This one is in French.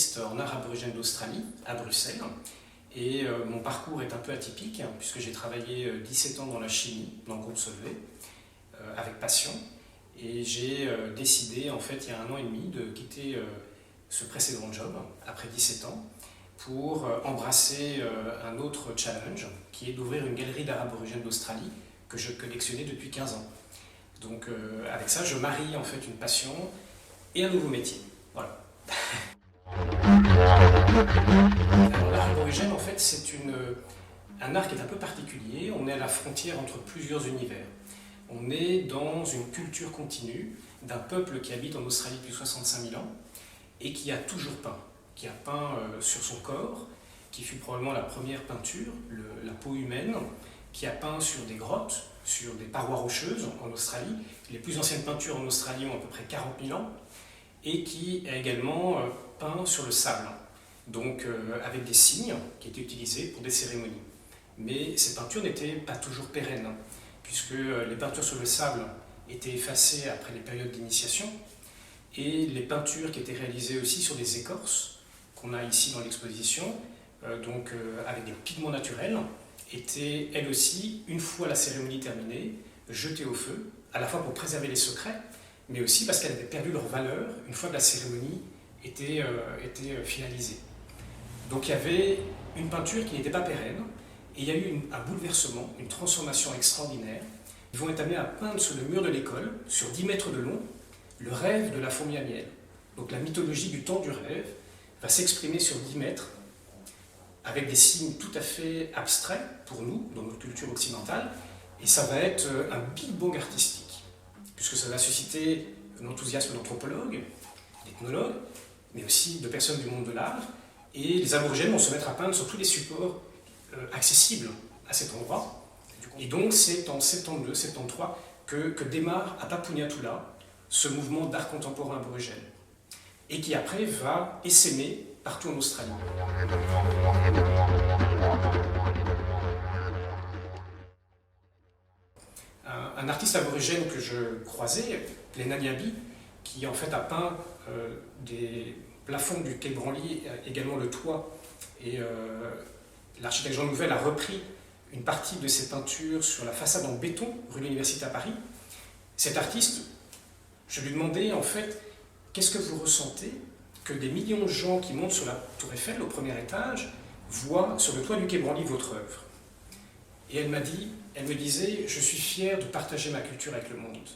spécialiste en art aborigène d'Australie, à Bruxelles. Et mon parcours est un peu atypique, puisque j'ai travaillé 17 ans dans la chimie, dans le groupe Solvay, avec passion. Et j'ai décidé, en fait, il y a 1 an et demi, de quitter ce précédent job, après 17 ans, pour embrasser un autre challenge, qui est d'ouvrir une galerie d'art aborigène d'Australie, que je collectionnais depuis 15 ans. Donc avec ça, je marie en fait une passion et un nouveau métier. Voilà. L'art aborigène, en fait, c'est un art qui est un peu particulier. On est à la frontière entre plusieurs univers. On est dans une culture continue d'un peuple qui habite en Australie depuis 65 000 ans et qui a toujours peint. Qui a peint sur son corps, qui fut probablement la première peinture, la peau humaine, qui a peint sur des grottes, sur des parois rocheuses en Australie. Les plus anciennes peintures en Australie ont à peu près 40 000 ans, et qui a également peint sur le sable, donc avec des signes qui étaient utilisés pour des cérémonies. Mais ces peintures n'étaient pas toujours pérennes, puisque les peintures sur le sable étaient effacées après les périodes d'initiation, et les peintures qui étaient réalisées aussi sur des écorces, qu'on a ici dans l'exposition, avec des pigments naturels, étaient elles aussi, une fois la cérémonie terminée, jetées au feu, à la fois pour préserver les secrets, mais aussi parce qu'elles avaient perdu leur valeur une fois que la cérémonie était finalisée. Donc il y avait une peinture qui n'était pas pérenne, et il y a eu un bouleversement, une transformation extraordinaire. Ils vont être amenés à peindre sur le mur de l'école, sur 10 mètres de long, le rêve de la fourmi à miel. Donc la mythologie du temps du rêve va s'exprimer sur 10 mètres, avec des signes tout à fait abstraits pour nous, dans notre culture occidentale, et ça va être un big bang artistique, puisque ça va susciter l'enthousiasme d'anthropologues, d'ethnologues, mais aussi de personnes du monde de l'art, et les aborigènes vont se mettre à peindre sur tous les supports accessibles à cet endroit. Et donc c'est en 72-73 que démarre à Papunyatula ce mouvement d'art contemporain aborigène, et qui après va essaimer partout en Australie. Un artiste aborigène que je croisais, Plenaniabi, qui en fait a peint des plafonds du quai Branly, également le toit, et l'architecte Jean Nouvel a repris une partie de ses peintures sur la façade en béton, rue de l'Université à Paris. Cet artiste, je lui demandais en fait, qu'est-ce que vous ressentez que des millions de gens qui montent sur la Tour Eiffel, au premier étage, voient sur le toit du quai Branly votre œuvre. Et elle me disait, je suis fière de partager ma culture avec le monde.